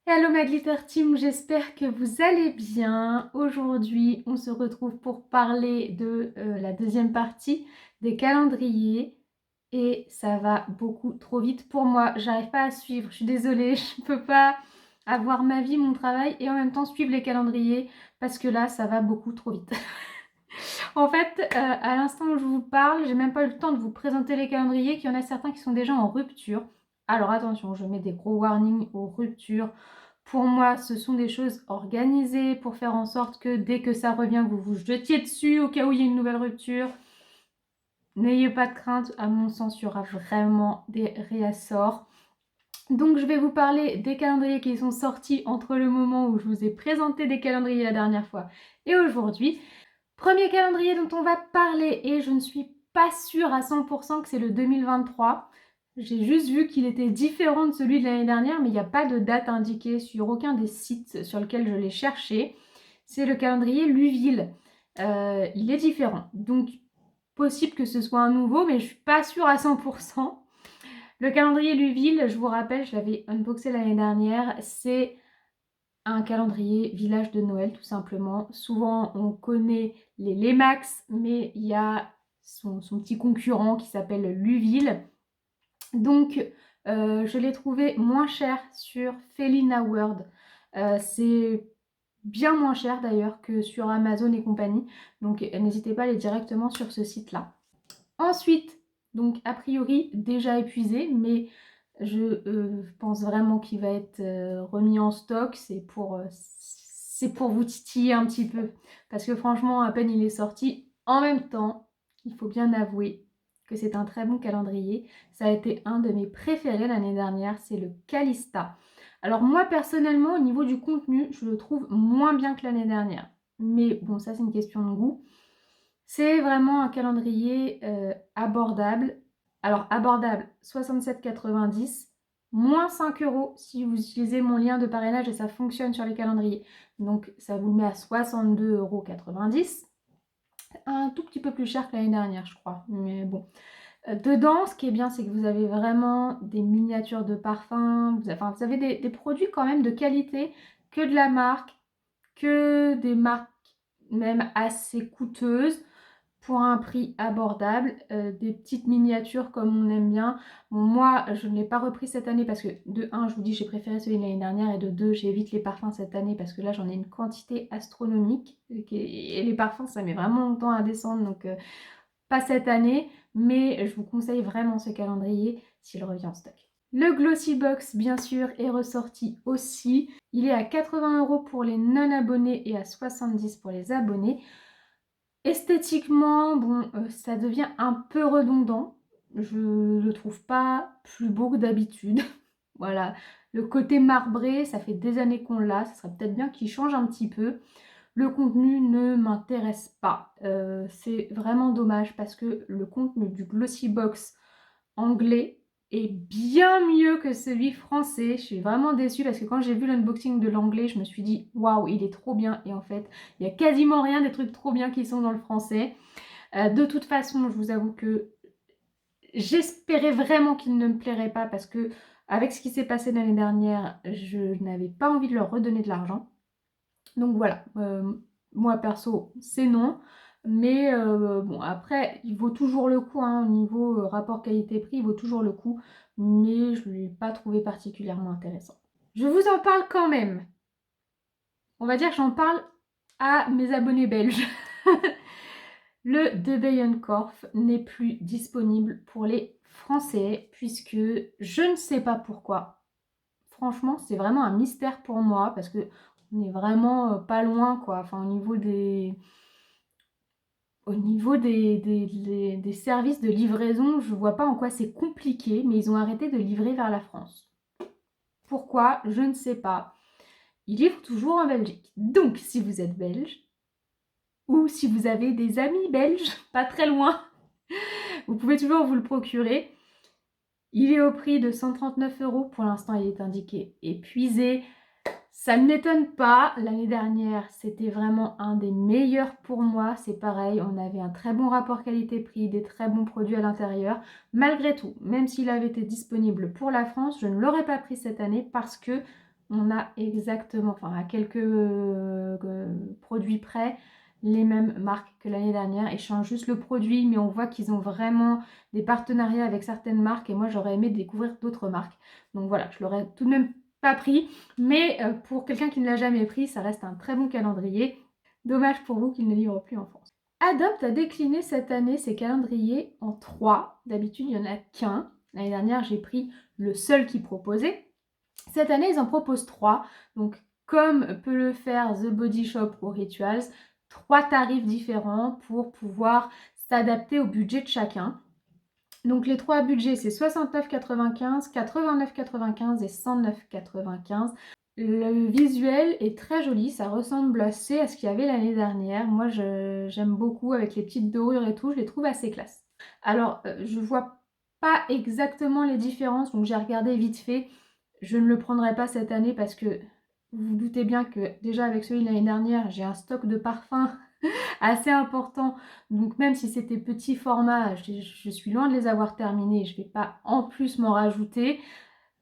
Hello ma Glitter Team, j'espère que vous allez bien. Aujourd'hui, on se retrouve pour parler de la deuxième partie des calendriers. Et ça va beaucoup trop vite pour moi. J'arrive pas à suivre, je suis désolée, je peux pas avoir ma vie, mon travail et en même temps suivre les calendriers parce que là, ça va beaucoup trop vite. En fait, à l'instant où je vous parle, j'ai même pas eu le temps de vous présenter les calendriers, qu'il y en a certains qui sont déjà en rupture. Alors attention, je mets des gros warnings aux ruptures. Pour moi, ce sont des choses organisées pour faire en sorte que dès que ça revient, vous vous jetiez dessus au cas où il y a une nouvelle rupture. N'ayez pas de crainte, à mon sens, il y aura vraiment des réassorts. Donc je vais vous parler des calendriers qui sont sortis entre le moment où je vous ai présenté des calendriers la dernière fois et aujourd'hui. Premier calendrier dont on va parler, et je ne suis pas sûre à 100% que c'est le 2023. J'ai juste vu qu'il était différent de celui de l'année dernière, mais il n'y a pas de date indiquée sur aucun des sites sur lesquels je l'ai cherché. C'est le calendrier Luville. Il est différent. Donc, possible que ce soit un nouveau, mais je ne suis pas sûre à 100%. Le calendrier Luville, je vous rappelle, je l'avais unboxé l'année dernière, c'est un calendrier village de Noël tout simplement. Souvent on connaît les Lemax, mais il y a son petit concurrent qui s'appelle Luville. Donc je l'ai trouvé moins cher sur Felina World. C'est bien moins cher d'ailleurs que sur Amazon et compagnie. Donc n'hésitez pas à aller directement sur ce site-là. Ensuite, donc a priori déjà épuisé, mais je pense vraiment qu'il va être remis en stock. C'est pour vous titiller un petit peu. Parce que franchement, à peine il est sorti, en même temps, il faut bien avouer que c'est un très bon calendrier. Ça a été un de mes préférés l'année dernière, c'est le Calista. Alors moi, personnellement, au niveau du contenu, je le trouve moins bien que l'année dernière. Mais bon, ça c'est une question de goût. C'est vraiment un calendrier abordable. Alors abordable, 67,90, moins 5 € si vous utilisez mon lien de parrainage et ça fonctionne sur les calendriers. Donc ça vous le met à 62,90 €. Un tout petit peu plus cher que l'année dernière, je crois. Mais bon. Dedans, ce qui est bien, c'est que vous avez vraiment des miniatures de parfums. Vous avez des produits quand même de qualité, que de la marque, que des marques même assez coûteuses pour un prix abordable, des petites miniatures comme on aime bien. Bon, moi, je ne l'ai pas repris cette année parce que de 1, je vous dis, j'ai préféré celui de l'année dernière et de 2, j'évite les parfums cette année parce que là, j'en ai une quantité astronomique et les parfums, ça met vraiment longtemps à descendre, donc pas cette année, mais je vous conseille vraiment ce calendrier s'il revient en stock. Le Glossy Box, bien sûr, est ressorti aussi. Il est à 80 € pour les non-abonnés et à 70 € pour les abonnés. Esthétiquement, bon, ça devient un peu redondant. Je le trouve pas plus beau que d'habitude. Voilà, le côté marbré, ça fait des années qu'on l'a. Ça serait peut-être bien qu'il change un petit peu. Le contenu ne m'intéresse pas. C'est vraiment dommage parce que le contenu du Glossy Box anglais est bien mieux que celui français. Je suis vraiment déçue parce que quand j'ai vu l'unboxing de l'anglais, je me suis dit waouh, il est trop bien. Et en fait, il y a quasiment rien des trucs trop bien qui sont dans le français. De toute façon, je vous avoue que j'espérais vraiment qu'il ne me plairait pas parce que avec ce qui s'est passé l'année dernière, je n'avais pas envie de leur redonner de l'argent. Donc voilà, moi perso, c'est non. Mais bon, après, il vaut toujours le coup, hein, au niveau rapport qualité-prix, il vaut toujours le coup. Mais je ne l'ai pas trouvé particulièrement intéressant. Je vous en parle quand même. On va dire que j'en parle à mes abonnés belges. Le De Bijenkorf n'est plus disponible pour les Français, puisque je ne sais pas pourquoi. Franchement, c'est vraiment un mystère pour moi, parce que on est vraiment pas loin, quoi. Enfin, au niveau des services de livraison, je vois pas en quoi c'est compliqué, mais ils ont arrêté de livrer vers la France. Pourquoi? Je ne sais pas. Ils livrent toujours en Belgique. Donc, si vous êtes belge, ou si vous avez des amis belges, pas très loin, vous pouvez toujours vous le procurer. Il est au prix de 139 €. Pour l'instant, il est indiqué épuisé. Ça ne m'étonne pas. L'année dernière, c'était vraiment un des meilleurs pour moi. C'est pareil, on avait un très bon rapport qualité-prix, des très bons produits à l'intérieur. Malgré tout, même s'il avait été disponible pour la France, je ne l'aurais pas pris cette année parce que on a exactement, enfin à quelques produits près, les mêmes marques que l'année dernière. Ils changent juste le produit, mais on voit qu'ils ont vraiment des partenariats avec certaines marques et moi j'aurais aimé découvrir d'autres marques. Donc voilà, je l'aurais tout de même pas pris, mais pour quelqu'un qui ne l'a jamais pris, ça reste un très bon calendrier. Dommage pour vous qu'il ne livre plus en France. Adopt a décliné cette année ses calendriers en 3. D'habitude, il n'y en a qu'un. L'année dernière, j'ai pris le seul qui proposait. Cette année, ils en proposent 3. Donc, comme peut le faire The Body Shop ou Rituals, 3 tarifs différents pour pouvoir s'adapter au budget de chacun. Donc les 3 budgets, c'est 69,95, 89,95 et 109,95. Le visuel est très joli, ça ressemble assez à ce qu'il y avait l'année dernière. Moi, j'aime beaucoup avec les petites dorures et tout, je les trouve assez classe. Alors, je vois pas exactement les différences, donc j'ai regardé vite fait. Je ne le prendrai pas cette année parce que vous vous doutez bien que déjà avec celui de l'année dernière, j'ai un stock de parfums assez important. Donc même si c'était petit format, je suis loin de les avoir terminés. Je ne vais pas en plus m'en rajouter.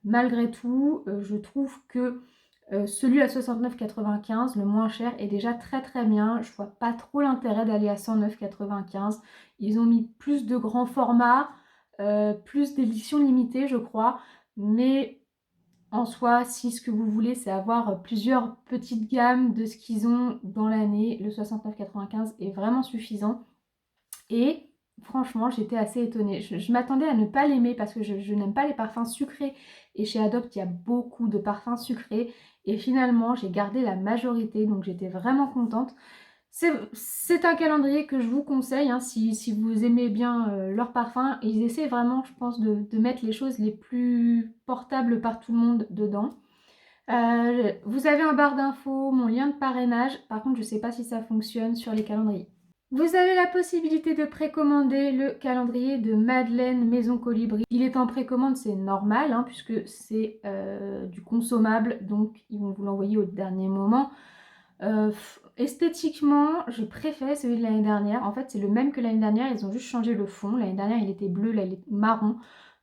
Malgré tout, je trouve que celui à 69,95, le moins cher, est déjà très très bien. Je vois pas trop l'intérêt d'aller à 109,95. Ils ont mis plus de grands formats, plus d'éditions limitées, je crois. Mais en soi, si ce que vous voulez, c'est avoir plusieurs petites gammes de ce qu'ils ont dans l'année, le 69,95 est vraiment suffisant. Et franchement, j'étais assez étonnée. Je m'attendais à ne pas l'aimer parce que je n'aime pas les parfums sucrés. Et chez Adopt, il y a beaucoup de parfums sucrés. Et finalement, j'ai gardé la majorité, donc j'étais vraiment contente. C'est un calendrier que je vous conseille, hein, si vous aimez bien leurs parfums. Ils essaient vraiment, je pense, de mettre les choses les plus portables par tout le monde dedans. Vous avez en barre d'infos mon lien de parrainage. Par contre, je ne sais pas si ça fonctionne sur les calendriers. Vous avez la possibilité de précommander le calendrier de Madeleine Maison Colibri. Il est en précommande, c'est normal, hein, puisque c'est du consommable, donc ils vont vous l'envoyer au dernier moment. Esthétiquement, je préfère celui de l'année dernière. En fait, c'est le même que l'année dernière, ils ont juste changé le fond. L'année dernière, il était bleu, là, il est marron.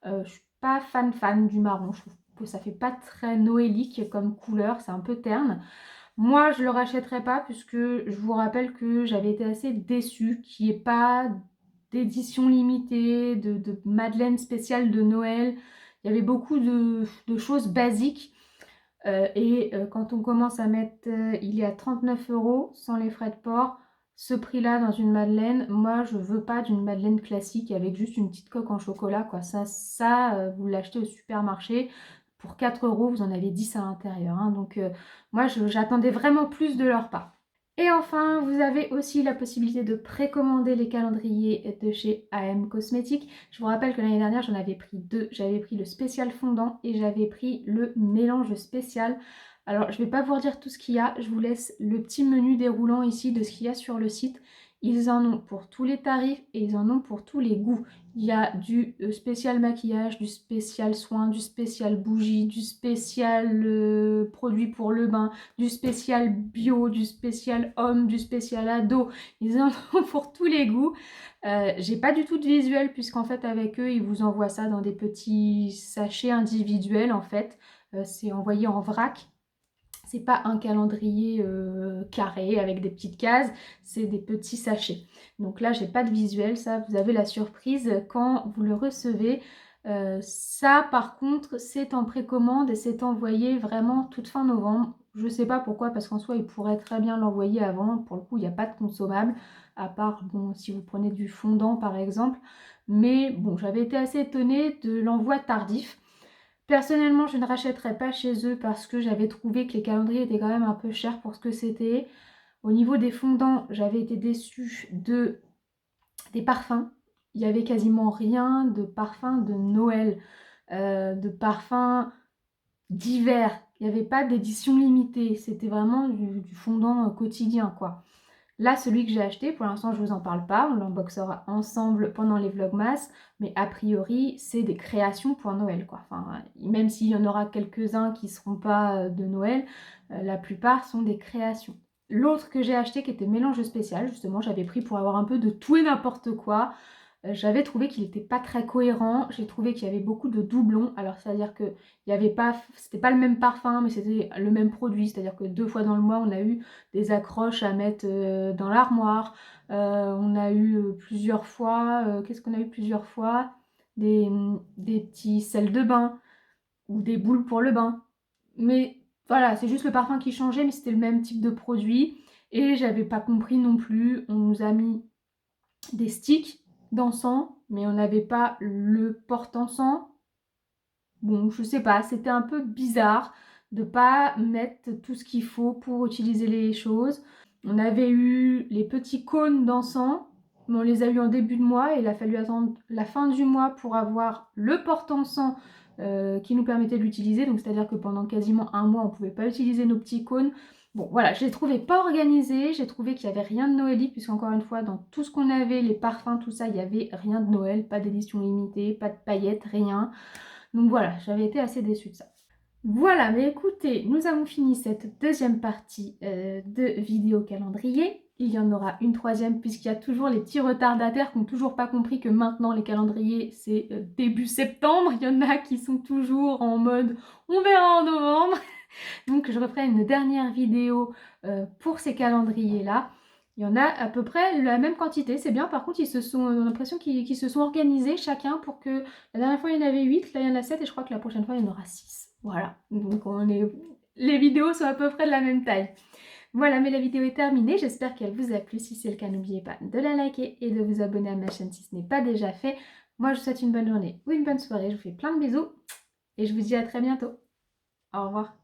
Je suis pas fan du marron. Je trouve que ça fait pas très noélique comme couleur, c'est un peu terne. Moi, je le rachèterai pas puisque je vous rappelle que j'avais été assez déçue qu'il n'y ait pas d'édition limitée, de Madeleine spéciale de Noël. Il y avait beaucoup de choses basiques. Quand on commence à mettre, il est à 39 € sans les frais de port. Ce prix-là dans une madeleine, moi je veux pas d'une madeleine classique avec juste une petite coque en chocolat, quoi. Vous l'achetez au supermarché. Pour 4 €, vous en avez 10 à l'intérieur, hein. Donc moi j'attendais vraiment plus de leur part. Et enfin, vous avez aussi la possibilité de précommander les calendriers de chez AM Cosmétiques. Je vous rappelle que l'année dernière, j'en avais pris 2. J'avais pris le spécial fondant et j'avais pris le mélange spécial. Alors, je ne vais pas vous redire tout ce qu'il y a. Je vous laisse le petit menu déroulant ici de ce qu'il y a sur le site. Ils en ont pour tous les tarifs et ils en ont pour tous les goûts. Il y a du spécial maquillage, du spécial soin, du spécial bougie, du spécial produit pour le bain, du spécial bio, du spécial homme, du spécial ado. Ils en ont pour tous les goûts. J'ai pas du tout de visuel puisqu'en fait avec eux, ils vous envoient ça dans des petits sachets individuels en fait. C'est envoyé en vrac. C'est pas un calendrier carré avec des petites cases, c'est des petits sachets. Donc là, j'ai pas de visuel, ça vous avez la surprise quand vous le recevez. Ça par contre, c'est en précommande et c'est envoyé vraiment toute fin novembre. Je sais pas pourquoi, parce qu'en soi, ils pourraient très bien l'envoyer avant. Pour le coup, il n'y a pas de consommable, à part bon, si vous prenez du fondant par exemple. Mais bon, j'avais été assez étonnée de l'envoi tardif. Personnellement, je ne rachèterais pas chez eux parce que j'avais trouvé que les calendriers étaient quand même un peu chers pour ce que c'était. Au niveau des fondants, j'avais été déçue des parfums. Il n'y avait quasiment rien de parfums de Noël, de parfums d'hiver. Il n'y avait pas d'édition limitée. C'était vraiment du fondant quotidien, quoi. Là, celui que j'ai acheté, pour l'instant, je vous en parle pas. On l'unboxera ensemble pendant les vlogmas. Mais a priori, c'est des créations pour Noël, quoi. Enfin, même s'il y en aura quelques-uns qui seront pas de Noël, la plupart sont des créations. L'autre que j'ai acheté qui était mélange spécial, justement, j'avais pris pour avoir un peu de tout et n'importe quoi. J'avais trouvé qu'il n'était pas très cohérent, j'ai trouvé qu'il y avait beaucoup de doublons, alors c'est-à-dire que il y avait pas, c'était pas le même parfum, mais c'était le même produit, c'est-à-dire que 2 fois dans le mois, on a eu des accroches à mettre dans l'armoire, on a eu plusieurs fois, qu'est-ce qu'on a eu plusieurs fois? Des petits sels de bain, ou des boules pour le bain, mais voilà, c'est juste le parfum qui changeait, mais c'était le même type de produit, et j'avais pas compris non plus, on nous a mis des sticks d'encens, mais on n'avait pas le porte-encens. Bon, je sais pas, c'était un peu bizarre de pas mettre tout ce qu'il faut pour utiliser les choses. On avait eu les petits cônes d'encens, mais on les a eu en début de mois et il a fallu attendre la fin du mois pour avoir le porte-encens qui nous permettait de l'utiliser. Donc c'est-à-dire que pendant quasiment un mois, on ne pouvait pas utiliser nos petits cônes. Bon, voilà, je l'ai trouvé pas organisé, j'ai trouvé qu'il n'y avait rien de noëlique, puisqu'encore une fois, dans tout ce qu'on avait, les parfums, tout ça, il n'y avait rien de Noël, pas d'édition limitée, pas de paillettes, rien. Donc voilà, j'avais été assez déçue de ça. Voilà, mais écoutez, nous avons fini cette deuxième partie de vidéo calendrier. Il y en aura une troisième puisqu'il y a toujours les petits retardataires qui n'ont toujours pas compris que maintenant les calendriers c'est début septembre. Il y en a qui sont toujours en mode on verra en novembre. Donc je referai une dernière vidéo pour ces calendriers-là. Il y en a à peu près la même quantité, c'est bien. Par contre, on a l'impression qu'ils se sont organisés chacun pour que... La dernière fois, il y en avait 8, là, il y en a 7 et je crois que la prochaine fois, il y en aura 6. Voilà, donc les vidéos sont à peu près de la même taille. Voilà, mais la vidéo est terminée. J'espère qu'elle vous a plu. Si c'est le cas, n'oubliez pas de la liker et de vous abonner à ma chaîne si ce n'est pas déjà fait. Moi, je vous souhaite une bonne journée ou une bonne soirée. Je vous fais plein de bisous et je vous dis à très bientôt. Au revoir.